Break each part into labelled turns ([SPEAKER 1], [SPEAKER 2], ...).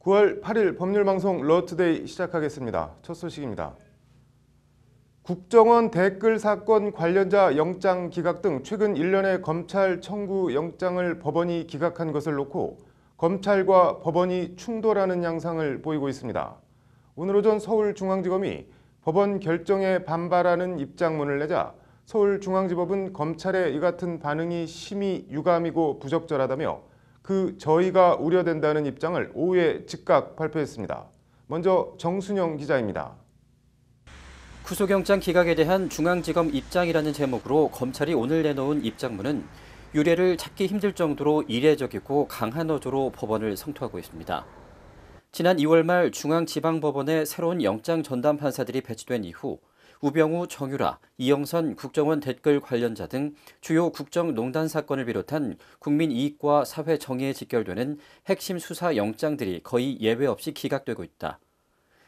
[SPEAKER 1] 9월 8일 법률방송 러투데이 시작하겠습니다. 첫 소식입니다. 국정원 댓글 사건 관련자 영장 기각 등 최근 일련의 검찰 청구 영장을 법원이 기각한 것을 놓고 검찰과 법원이 충돌하는 양상을 보이고 있습니다. 오늘 오전 서울중앙지검이 법원 결정에 반발하는 입장문을 내자 서울중앙지법은 검찰의 이 같은 반응이 심히 유감이고 부적절하다며 그 저희가 우려된다는 입장을 오후에 즉각 발표했습니다. 먼저 정순영 기자입니다.
[SPEAKER 2] 구속영장 기각에 대한 중앙지검 입장이라는 제목으로 검찰이 오늘 내놓은 입장문은 유례를 찾기 힘들 정도로 이례적이고 강한 어조로 법원을 성토하고 있습니다. 지난 2월 말 중앙지방법원에 새로운 영장 전담 판사들이 배치된 이후 우병우, 정유라, 이영선 국정원 댓글 관련자 등 주요 국정농단 사건을 비롯한 국민 이익과 사회 정의에 직결되는 핵심 수사 영장들이 거의 예외 없이 기각되고 있다.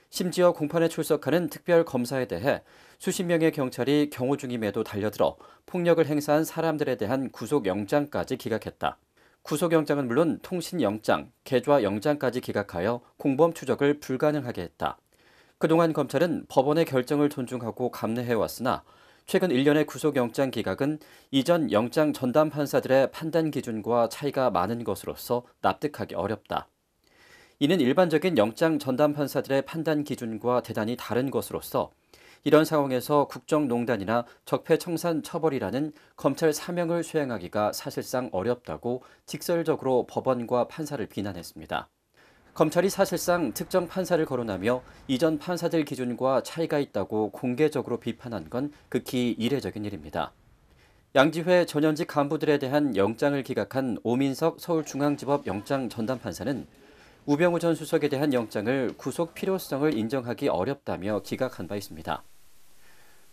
[SPEAKER 2] 심지어 공판에 출석하는 특별검사에 대해 수십 명의 경찰이 경호 중임에도 달려들어 폭력을 행사한 사람들에 대한 구속영장까지 기각했다. 구속영장은 물론 통신영장, 계좌영장까지 기각하여 공범 추적을 불가능하게 했다. 그동안 검찰은 법원의 결정을 존중하고 감내해왔으나 최근 일련의 구속영장 기각은 이전 영장 전담 판사들의 판단 기준과 차이가 많은 것으로서 납득하기 어렵다. 이는 일반적인 영장 전담 판사들의 판단 기준과 대단히 다른 것으로서 이런 상황에서 국정농단이나 적폐청산 처벌이라는 검찰 사명을 수행하기가 사실상 어렵다고 직설적으로 법원과 판사를 비난했습니다. 검찰이 사실상 특정 판사를 거론하며 이전 판사들 기준과 차이가 있다고 공개적으로 비판한 건 극히 이례적인 일입니다. 양지회 전현직 간부들에 대한 영장을 기각한 오민석 서울중앙지법 영장 전담 판사는 우병우 전 수석에 대한 영장을 구속 필요성을 인정하기 어렵다며 기각한 바 있습니다.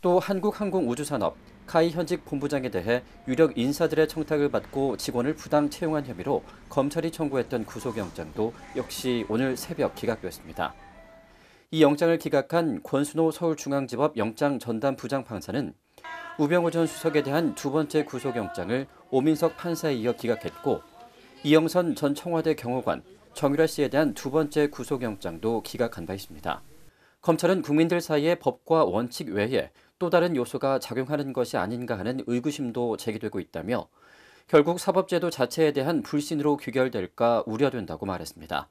[SPEAKER 2] 또 한국항공우주산업 카이 현직 본부장에 대해 유력 인사들의 청탁을 받고 직원을 부당 채용한 혐의로 검찰이 청구했던 구속영장도 역시 오늘 새벽 기각됐습니다. 이 영장을 기각한 권순호 서울중앙지법 영장 전담 부장판사는 우병우 전 수석에 대한 두 번째 구속영장을 오민석 판사에 이어 기각했고 이영선 전 청와대 경호관, 정유라 씨에 대한 두 번째 구속영장도 기각한 바 있습니다. 검찰은 국민들 사이에 법과 원칙 외에 또 다른 요소가 작용하는 것이 아닌가 하는 의구심도 제기되고 있다며 결국 사법제도 자체에 대한 불신으로 귀결될까 우려된다고 말했습니다.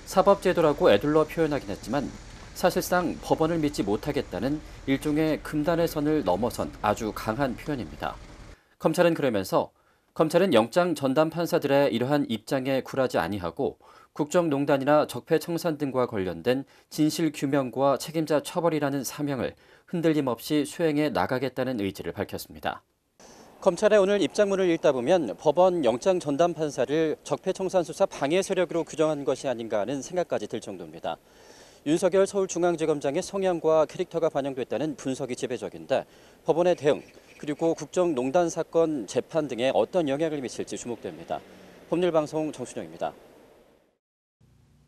[SPEAKER 2] 사법제도라고 애둘러 표현하긴 했지만 사실상 법원을 믿지 못하겠다는 일종의 금단의 선을 넘어선 아주 강한 표현입니다. 검찰은 그러면서 검찰은 영장 전담 판사들의 이러한 입장에 굴하지 아니하고 국정농단이나 적폐청산 등과 관련된 진실규명과 책임자 처벌이라는 사명을 흔들림 없이 수행해 나가겠다는 의지를 밝혔습니다. 검찰의 오늘 입장문을 읽다 보면 법원 영장 전담 판사를 적폐청산 수사 방해 세력으로 규정한 것이 아닌가 하는 생각까지 들 정도입니다. 윤석열 서울중앙지검장의 성향과 캐릭터가 반영됐다는 분석이 지배적인데 법원의 대응 그리고 국정농단 사건 재판 등에 어떤 영향을 미칠지 주목됩니다. 법률방송 정순영입니다.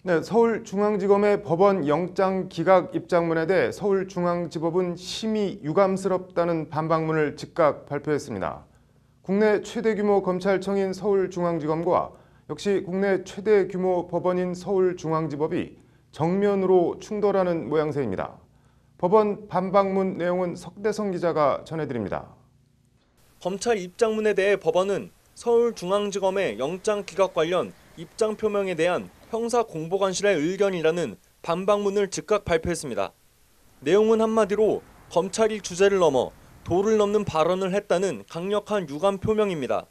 [SPEAKER 1] 네, 서울중앙지검의 법원 영장 기각 입장문에 대해 서울중앙지법은 심히 유감스럽다는 반박문을 즉각 발표했습니다. 국내 최대 규모 검찰청인 서울중앙지검과 역시 국내 최대 규모 법원인 서울중앙지법이 정면으로 충돌하는 모양새입니다. 법원 반박문 내용은 석대성 기자가 전해드립니다.
[SPEAKER 3] 검찰 입장문에 대해 법원은 서울중앙지검의 영장 기각 관련 입장 표명에 대한 형사공보관실의 의견이라는 반박문을 즉각 발표했습니다. 내용은 한마디로 검찰이 주제를 넘어 도를 넘는 발언을 했다는 강력한 유감 표명입니다.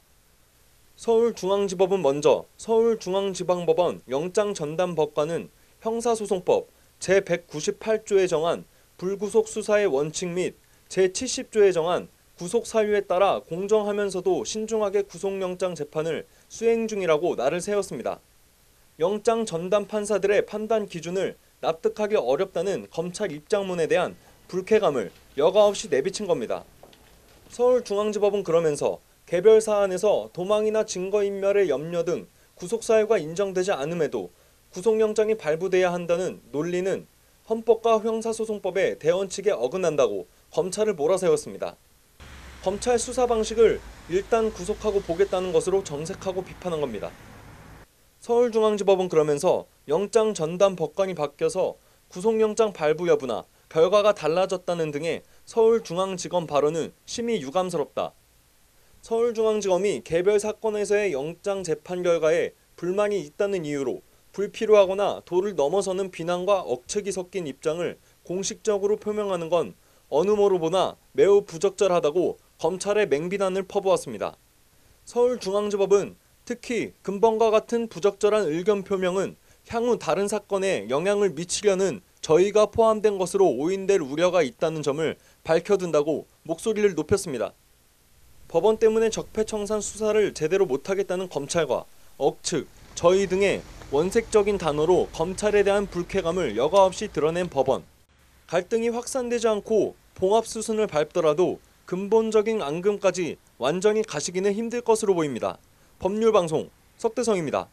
[SPEAKER 3] 서울중앙지법은 먼저 서울중앙지방법원 영장전담법관은 형사소송법 제198조에 정한 불구속 수사의 원칙 및 제70조에 정한 구속 사유에 따라 공정하면서도 신중하게 구속영장 재판을 수행 중이라고 날을 세웠습니다. 영장 전담 판사들의 판단 기준을 납득하기 어렵다는 검찰 입장문에 대한 불쾌감을 여과 없이 내비친 겁니다. 서울중앙지법은 그러면서 개별 사안에서 도망이나 증거인멸의 염려 등 구속사유가 인정되지 않음에도 구속영장이 발부돼야 한다는 논리는 헌법과 형사소송법의 대원칙에 어긋난다고 검찰을 몰아세웠습니다. 검찰 수사 방식을 일단 구속하고 보겠다는 것으로 정색하고 비판한 겁니다. 서울중앙지법은 그러면서 영장 전담 법관이 바뀌어서 구속영장 발부 여부나 결과가 달라졌다는 등의 서울중앙지검 발언은 심히 유감스럽다. 서울중앙지검이 개별 사건에서의 영장 재판 결과에 불만이 있다는 이유로 불필요하거나 도를 넘어서는 비난과 억측이 섞인 입장을 공식적으로 표명하는 건 어느 뭐로 보나 매우 부적절하다고 검찰에 맹비난을 퍼부었습니다. 서울중앙지법은 특히 근본과 같은 부적절한 의견 표명은 향후 다른 사건에 영향을 미치려는 저희가 포함된 것으로 오인될 우려가 있다는 점을 밝혀둔다고 목소리를 높였습니다. 법원 때문에 적폐청산 수사를 제대로 못하겠다는 검찰과 억측, 저희 등의 원색적인 단어로 검찰에 대한 불쾌감을 여과 없이 드러낸 법원. 갈등이 확산되지 않고 봉합 수순을 밟더라도 근본적인 앙금까지 완전히 가시기는 힘들 것으로 보입니다. 법률방송 석대성입니다.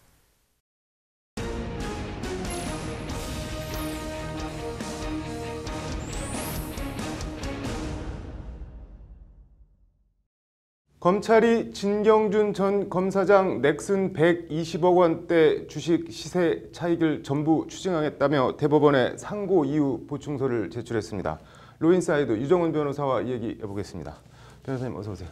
[SPEAKER 1] 검찰이 진경준 전 검사장 넥슨 120억 원대 주식 시세 차익을 전부 추징하겠다며 대법원에 상고 이유 보충서를 제출했습니다. 로인사이드 유정훈 변호사와 얘기해보겠습니다. 변호사님 어서 오세요.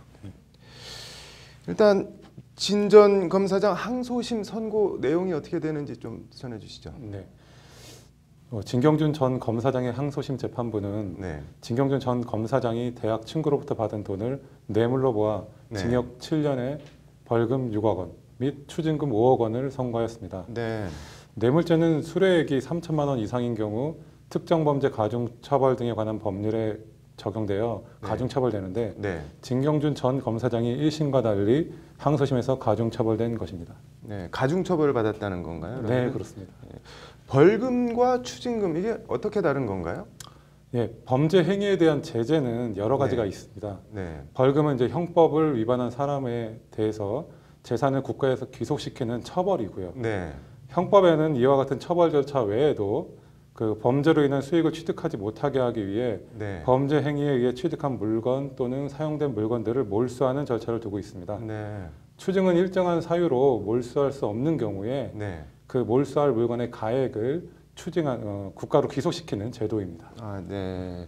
[SPEAKER 1] 일단 진 전 검사장 항소심 선고 내용이 어떻게 되는지 좀 전해주시죠.
[SPEAKER 4] 네. 진경준 전 검사장의 항소심 재판부는
[SPEAKER 1] 네.
[SPEAKER 4] 진경준 전 검사장이 대학 친구로부터 받은 돈을 뇌물로 모아
[SPEAKER 1] 네.
[SPEAKER 4] 징역 7년에 벌금 6억 원 및 추징금 5억 원을 선고하였습니다.
[SPEAKER 1] 네.
[SPEAKER 4] 뇌물죄는 수뢰액이 3천만 원 이상인 경우 특정범죄 가중처벌 등에 관한 법률에 적용되어
[SPEAKER 1] 네.
[SPEAKER 4] 가중처벌되는데
[SPEAKER 1] 네.
[SPEAKER 4] 진경준 전 검사장이 1심과 달리 항소심에서 가중처벌된 것입니다.
[SPEAKER 1] 네. 가중처벌을 받았다는 건가요?
[SPEAKER 4] 네,
[SPEAKER 1] 그러면?
[SPEAKER 4] 그렇습니다.
[SPEAKER 1] 벌금과 추징금 이게 어떻게 다른 건가요?
[SPEAKER 4] 예, 범죄 행위에 대한 제재는 여러 가지가
[SPEAKER 1] 네.
[SPEAKER 4] 있습니다.
[SPEAKER 1] 네.
[SPEAKER 4] 벌금은 이제 형법을 위반한 사람에 대해서 재산을 국가에서 귀속시키는 처벌이고요.
[SPEAKER 1] 네.
[SPEAKER 4] 형법에는 이와 같은 처벌 절차 외에도 그 범죄로 인한 수익을 취득하지 못하게 하기 위해
[SPEAKER 1] 네.
[SPEAKER 4] 범죄 행위에 의해 취득한 물건 또는 사용된 물건들을 몰수하는 절차를 두고 있습니다.
[SPEAKER 1] 네.
[SPEAKER 4] 추징은 일정한 사유로 몰수할 수 없는 경우에
[SPEAKER 1] 네.
[SPEAKER 4] 그 몰수할 물건의 가액을 추징한 국가로 귀속시키는 제도입니다.
[SPEAKER 1] 아, 네.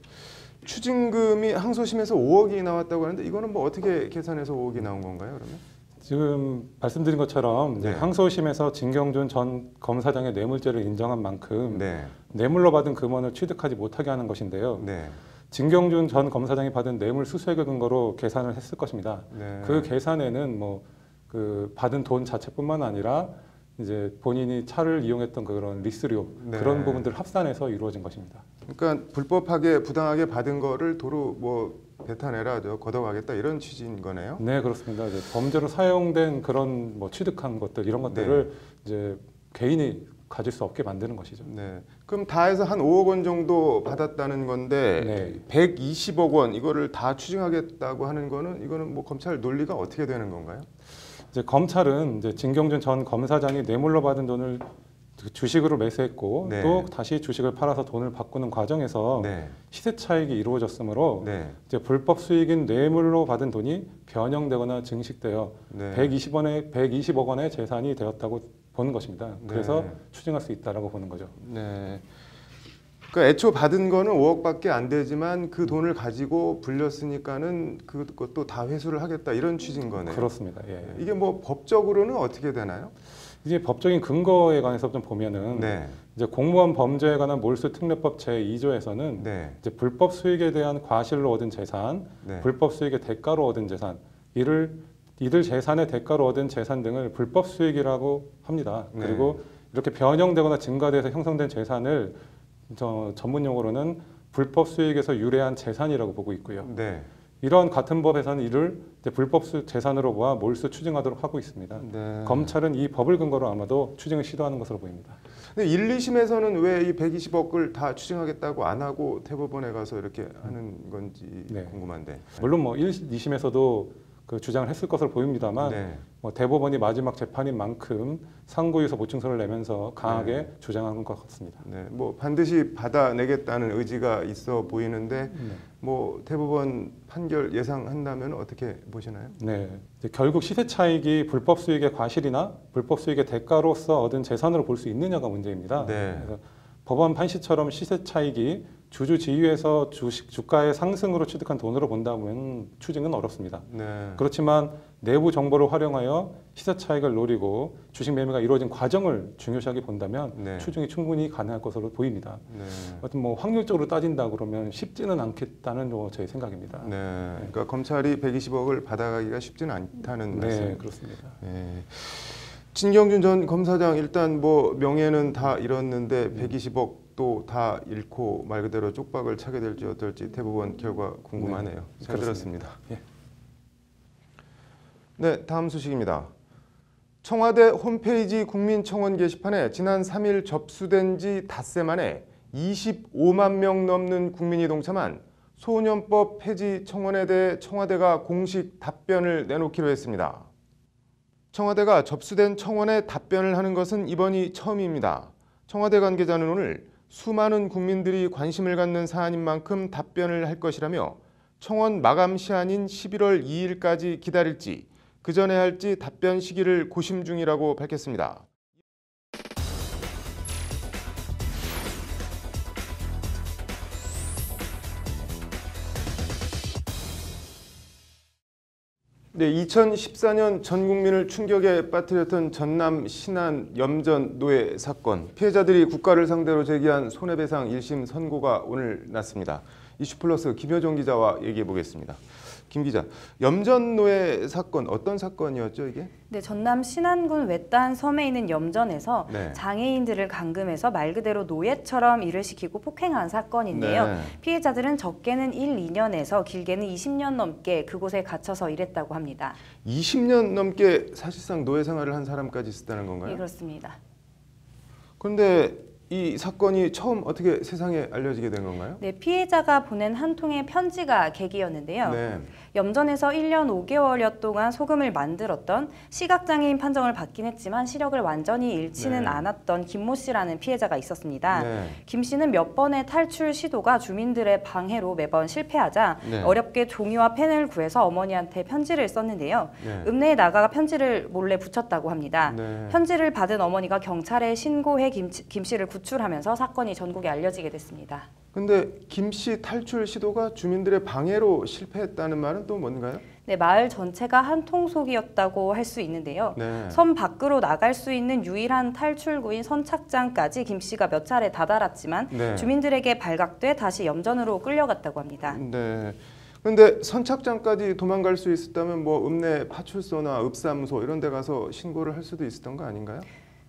[SPEAKER 1] 추징금이 항소심에서 5억이 나왔다고 하는데 이거는 뭐 어떻게 계산해서 5억이 나온 건가요, 그러면?
[SPEAKER 4] 지금 말씀드린 것처럼 이제
[SPEAKER 1] 네.
[SPEAKER 4] 항소심에서 진경준 전 검사장의 뇌물죄를 인정한 만큼
[SPEAKER 1] 네.
[SPEAKER 4] 뇌물로 받은 금원을 취득하지 못하게 하는 것인데요.
[SPEAKER 1] 네.
[SPEAKER 4] 진경준 전 검사장이 받은 뇌물 수수액을 근거로 계산을 했을 것입니다.
[SPEAKER 1] 네.
[SPEAKER 4] 그 계산에는 뭐 그 받은 돈 자체뿐만 아니라 이제 본인이 차를 이용했던 그런 리스료
[SPEAKER 1] 네.
[SPEAKER 4] 그런 부분들을 합산해서 이루어진 것입니다.
[SPEAKER 1] 그러니까 불법하게 부당하게 받은 거를 도로 뭐 뱉어내라, 걷어가겠다 이런 취지인 거네요.
[SPEAKER 4] 네, 그렇습니다. 이제 범죄로 사용된 그런 뭐 취득한 것들 이런 것들을 이제 개인이 가질 수 없게 만드는 것이죠.
[SPEAKER 1] 네. 그럼 다 해서 한 5억 원 정도 받았다는 건데
[SPEAKER 4] 네.
[SPEAKER 1] 120억 원 이거를 다 추징하겠다고 하는 거는 이거는 뭐 검찰 논리가 어떻게 되는 건가요?
[SPEAKER 4] 이제 검찰은 이제 진경준 전 검사장이 뇌물로 받은 돈을 주식으로 매수했고
[SPEAKER 1] 네.
[SPEAKER 4] 또 다시 주식을 팔아서 돈을 바꾸는 과정에서
[SPEAKER 1] 네.
[SPEAKER 4] 시세 차익이 이루어졌으므로
[SPEAKER 1] 네.
[SPEAKER 4] 이제 불법 수익인 뇌물로 받은 돈이 변형되거나 증식되어
[SPEAKER 1] 네.
[SPEAKER 4] 120억 원의 재산이 되었다고 보는 것입니다. 그래서
[SPEAKER 1] 네.
[SPEAKER 4] 추징할 수 있다라고 보는 거죠.
[SPEAKER 1] 네. 그러니까 애초 받은 거는 5억밖에 안 되지만 그 돈을 가지고 불렸으니까는 그것도 다 회수를 하겠다 이런 취지인 거네요.
[SPEAKER 4] 그렇습니다. 예.
[SPEAKER 1] 이게 뭐 법적으로는 어떻게 되나요?
[SPEAKER 4] 이제 법적인 근거에 관해서 좀 보면은
[SPEAKER 1] 네.
[SPEAKER 4] 이제 공무원 범죄에 관한 몰수특례법 제2조에서는
[SPEAKER 1] 네.
[SPEAKER 4] 이제 불법 수익에 대한 과실로 얻은 재산,
[SPEAKER 1] 네.
[SPEAKER 4] 불법 수익의 대가로 얻은 재산, 이들 재산의 대가로 얻은 재산 등을 불법 수익이라고 합니다.
[SPEAKER 1] 네.
[SPEAKER 4] 그리고 이렇게 변형되거나 증가돼서 형성된 재산을 전문 용어로는 불법 수익에서 유래한 재산이라고 보고 있고요.
[SPEAKER 1] 네.
[SPEAKER 4] 이런 같은 법에서는 이를 이제 불법 재산으로 모아 몰수 추징하도록 하고 있습니다.
[SPEAKER 1] 네.
[SPEAKER 4] 검찰은 이 법을 근거로 아마도 추징을 시도하는 것으로 보입니다.
[SPEAKER 1] 근데 1, 2심에서는 왜 이 120억을 다 추징하겠다고 안 하고 대법원에 가서 이렇게 하는 건지
[SPEAKER 4] 네.
[SPEAKER 1] 궁금한데.
[SPEAKER 4] 물론 뭐 1, 2심에서도 그 주장을 했을 것으로 보입니다만
[SPEAKER 1] 네.
[SPEAKER 4] 뭐 대법원이 마지막 재판인 만큼 상고유서 보충서를 내면서 강하게
[SPEAKER 1] 네.
[SPEAKER 4] 주장한 것 같습니다.
[SPEAKER 1] 네. 뭐 반드시 받아내겠다는 의지가 있어 보이는데 뭐 대법원 판결 예상한다면 어떻게 보시나요?
[SPEAKER 4] 네, 이제 결국 시세 차익이 불법 수익의 과실이나 불법 수익의 대가로서 얻은 재산으로 볼 수 있느냐가 문제입니다.
[SPEAKER 1] 네.
[SPEAKER 4] 그래서 법원 판시처럼 시세 차익이 주주 지위에서 주가의 상승으로 취득한 돈으로 본다면 추징은 어렵습니다.
[SPEAKER 1] 네.
[SPEAKER 4] 그렇지만 내부 정보를 활용하여 시세 차익을 노리고 주식 매매가 이루어진 과정을 중요시하게 본다면
[SPEAKER 1] 네.
[SPEAKER 4] 추징이 충분히 가능할 것으로 보입니다.
[SPEAKER 1] 네.
[SPEAKER 4] 하여튼 뭐 확률적으로 따진다 그러면 쉽지는 않겠다는 제 생각입니다.
[SPEAKER 1] 네. 그러니까 검찰이 120억을 받아가기가 쉽지는 않다는
[SPEAKER 4] 네,
[SPEAKER 1] 말씀.
[SPEAKER 4] 그렇습니다.
[SPEAKER 1] 네. 진경준 전 검사장 일단 뭐 명예는 다 잃었는데 120억도 다 잃고 말 그대로 쪽박을 차게 될지 어떨지 대법원 결과 궁금하네요. 잘 들었습니다.
[SPEAKER 4] 예.
[SPEAKER 1] 네, 다음 소식입니다. 청와대 홈페이지 국민청원 게시판에 지난 3일 접수된 지 닷새 만에 25만 명 넘는 국민이 동참한 소년법 폐지 청원에 대해 청와대가 공식 답변을 내놓기로 했습니다. 청와대가 접수된 청원에 답변을 하는 것은 이번이 처음입니다. 청와대 관계자는 오늘 수많은 국민들이 관심을 갖는 사안인 만큼 답변을 할 것이라며 청원 마감 시한인 11월 2일까지 기다릴지 그 전에 할지 답변 시기를 고심 중이라고 밝혔습니다. 네, 2014년 전 국민을 충격에 빠뜨렸던 전남 신안 염전 노예 사건. 피해자들이 국가를 상대로 제기한 손해배상 1심 선고가 오늘 났습니다. 이슈플러스 김효정 기자와 얘기해 보겠습니다. 김 기자, 염전 노예 사건 어떤 사건이었죠 이게?
[SPEAKER 5] 네, 전남 신안군 외딴 섬에 있는 염전에서
[SPEAKER 1] 네.
[SPEAKER 5] 장애인들을 감금해서 말 그대로 노예처럼 일을 시키고 폭행한 사건인데요.
[SPEAKER 1] 네.
[SPEAKER 5] 피해자들은 적게는 1, 2년에서 길게는 20년 넘게 그곳에 갇혀서 일했다고 합니다.
[SPEAKER 1] 20년 넘게 사실상 노예 생활을 한 사람까지 있었다는 건가요?
[SPEAKER 5] 네, 그렇습니다.
[SPEAKER 1] 그런데 이 사건이 처음 어떻게 세상에 알려지게 된 건가요?
[SPEAKER 5] 네, 피해자가 보낸 한 통의 편지가 계기였는데요.
[SPEAKER 1] 네.
[SPEAKER 5] 염전에서 1년 5개월여 동안 소금을 만들었던 시각장애인 판정을 받긴 했지만 시력을 완전히 잃지는
[SPEAKER 1] 네.
[SPEAKER 5] 않았던 김모 씨라는 피해자가 있었습니다.
[SPEAKER 1] 네.
[SPEAKER 5] 김 씨는 몇 번의 탈출 시도가 주민들의 방해로 매번 실패하자
[SPEAKER 1] 네.
[SPEAKER 5] 어렵게 종이와 펜을 구해서 어머니한테 편지를 썼는데요.
[SPEAKER 1] 네.
[SPEAKER 5] 읍내에 나가가 편지를 몰래 붙였다고 합니다.
[SPEAKER 1] 네.
[SPEAKER 5] 편지를 받은 어머니가 경찰에 신고해 김 씨를 구출하면서 사건이 전국에 알려지게 됐습니다.
[SPEAKER 1] 근데 김 씨 탈출 시도가 주민들의 방해로 실패했다는 말은 또 뭔가요?
[SPEAKER 5] 네, 마을 전체가 한 통속이었다고 할 수 있는데요.
[SPEAKER 1] 네.
[SPEAKER 5] 섬 밖으로 나갈 수 있는 유일한 탈출구인 선착장까지 김 씨가 몇 차례 다다랐지만
[SPEAKER 1] 네.
[SPEAKER 5] 주민들에게 발각돼 다시 염전으로 끌려갔다고 합니다.
[SPEAKER 1] 네. 근데 선착장까지 도망갈 수 있었다면 뭐 읍내 파출소나 읍사무소 이런 데 가서 신고를 할 수도 있었던 거 아닌가요?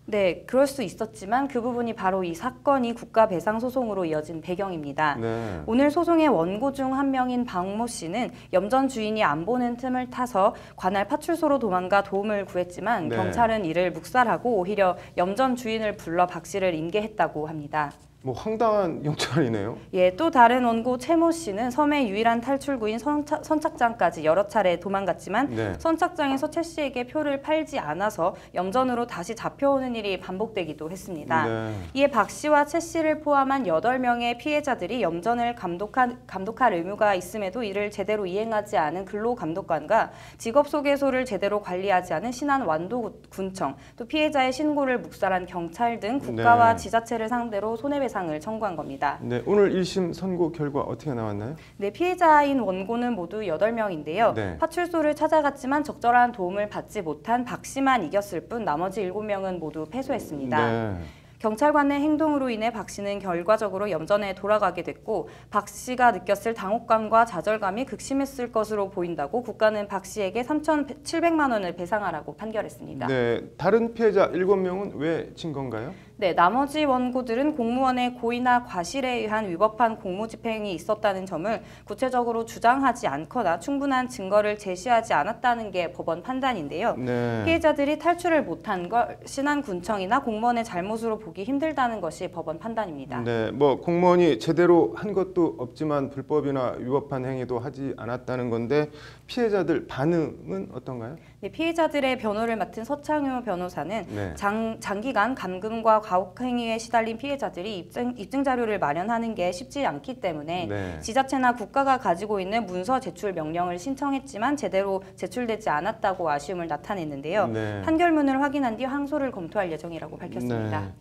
[SPEAKER 5] 네, 그럴 수 있었지만 그 부분이 바로 이 사건이 국가배상소송으로 이어진 배경입니다.
[SPEAKER 1] 네.
[SPEAKER 5] 오늘 소송의 원고 중 한 명인 박모 씨는 염전 주인이 안 보는 틈을 타서 관할 파출소로 도망가 도움을 구했지만
[SPEAKER 1] 네.
[SPEAKER 5] 경찰은 이를 묵살하고 오히려 염전 주인을 불러 박 씨를 인계했다고 합니다.
[SPEAKER 1] 뭐 황당한 영찰이네요.
[SPEAKER 5] 예, 또 다른 원고 최모 씨는 섬의 유일한 탈출구인 선착장까지 여러 차례 도망갔지만
[SPEAKER 1] 네.
[SPEAKER 5] 선착장에서 최 씨에게 표를 팔지 않아서 염전으로 다시 잡혀오는 일이 반복되기도 했습니다.
[SPEAKER 1] 네.
[SPEAKER 5] 이에 박 씨와 최 씨를 포함한 8명의 피해자들이 염전을 감독할 의무가 있음에도 이를 제대로 이행하지 않은 근로감독관과 직업소개소를 제대로 관리하지 않은 신안 완도군청, 또 피해자의 신고를 묵살한 경찰 등 국가와
[SPEAKER 1] 네.
[SPEAKER 5] 지자체를 상대로 손해배상을 청구한 겁니다.
[SPEAKER 1] 네, 오늘 1심 선고 결과 어떻게 나왔나요?
[SPEAKER 5] 네, 피해자인 원고는 모두 8명인데요.
[SPEAKER 1] 네.
[SPEAKER 5] 파출소를 찾아갔지만 적절한 도움을 받지 못한 박 씨만 이겼을 뿐 나머지 7명은 모두 패소했습니다.
[SPEAKER 1] 네.
[SPEAKER 5] 경찰관의 행동으로 인해 박 씨는 결과적으로 염전에 돌아가게 됐고 박 씨가 느꼈을 당혹감과 좌절감이 극심했을 것으로 보인다고 국가는 박 씨에게 3,700만 원을 배상하라고 판결했습니다.
[SPEAKER 1] 네, 다른 피해자 7명은 왜 진 건가요?
[SPEAKER 5] 네, 나머지 원고들은 공무원의 고의나 과실에 의한 위법한 공무집행이 있었다는 점을 구체적으로 주장하지 않거나 충분한 증거를 제시하지 않았다는 게 법원 판단인데요.
[SPEAKER 1] 네.
[SPEAKER 5] 피해자들이 탈출을 못한 걸 신안군청이나 공무원의 잘못으로 보기 힘들다는 것이 법원 판단입니다.
[SPEAKER 1] 네, 뭐 공무원이 제대로 한 것도 없지만 불법이나 위법한 행위도 하지 않았다는 건데 피해자들 반응은 어떤가요?
[SPEAKER 5] 네, 피해자들의 변호를 맡은 서창효 변호사는
[SPEAKER 1] 네.
[SPEAKER 5] 장기간 감금과 가혹행위에 시달린 피해자들이 입증 자료를 마련하는 게 쉽지 않기 때문에
[SPEAKER 1] 네.
[SPEAKER 5] 지자체나 국가가 가지고 있는 문서 제출 명령을 신청했지만 제대로 제출되지 않았다고 아쉬움을 나타냈는데요.
[SPEAKER 1] 네.
[SPEAKER 5] 판결문을 확인한 뒤 항소를 검토할 예정이라고 밝혔습니다.
[SPEAKER 1] 네.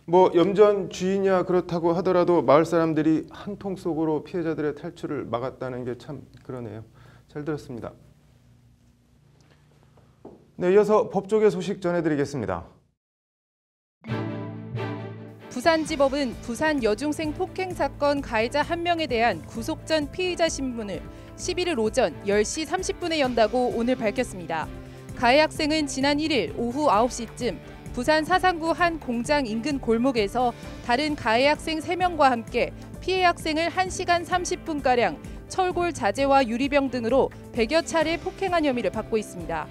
[SPEAKER 1] 뭐 염전 주인이야 그렇다고 하더라도 마을 사람들이 한 통 속으로 피해자들의 탈출을 막았다는 게 참 그러네요. 잘 들었습니다. 네, 이어서 법조계 소식 전해드리겠습니다.
[SPEAKER 6] 부산지법은 부산 여중생 폭행 사건 가해자 1명에 대한 구속 전 피의자 신문을 11일 오전 10시 30분에 연다고 오늘 밝혔습니다. 가해 학생은 지난 1일 오후 9시쯤 부산 사상구 한 공장 인근 골목에서 다른 가해 학생 3명과 함께 피해 학생을 1시간 30분가량 철골 자재와 유리병 등으로 100여 차례 폭행한 혐의를 받고 있습니다.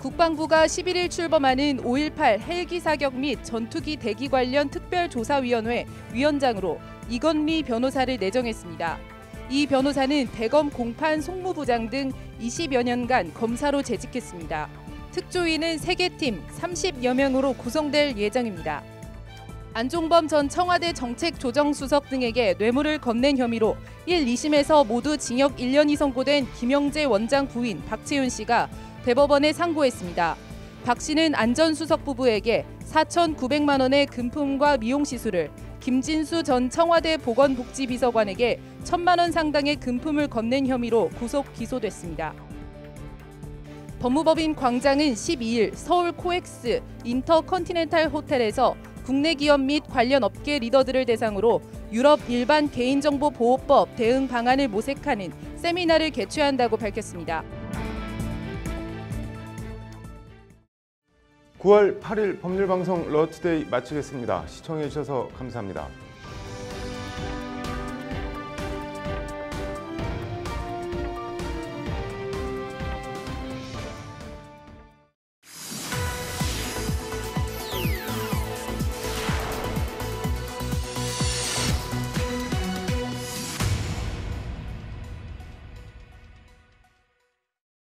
[SPEAKER 6] 국방부가 11일 출범하는 5.18 헬기 사격 및 전투기 대기 관련 특별조사위원회 위원장으로 이건미 변호사를 내정했습니다. 이 변호사는 대검 공판 송무부장 등 20여 년간 검사로 재직했습니다. 특조위는 3개 팀 30여 명으로 구성될 예정입니다. 안종범 전 청와대 정책조정수석 등에게 뇌물을 건넨 혐의로 1, 2심에서 모두 징역 1년이 선고된 김영재 원장 부인 박채윤 씨가 대법원에 상고했습니다. 박 씨는 안 전 수석 부부에게 4,900만 원의 금품과 미용시술을, 김진수 전 청와대 보건복지비서관에게 1,000만 원 상당의 금품을 건넨 혐의로 구속 기소됐습니다. 법무법인 광장은 12일 서울 코엑스 인터컨티넨탈 호텔에서 국내 기업 및 관련 업계 리더들을 대상으로 유럽 일반 개인정보보호법 대응 방안을 모색하는 세미나를 개최한다고 밝혔습니다.
[SPEAKER 1] 9월 8일 법률방송 러투데이 마치겠습니다. 시청해 주셔서 감사합니다.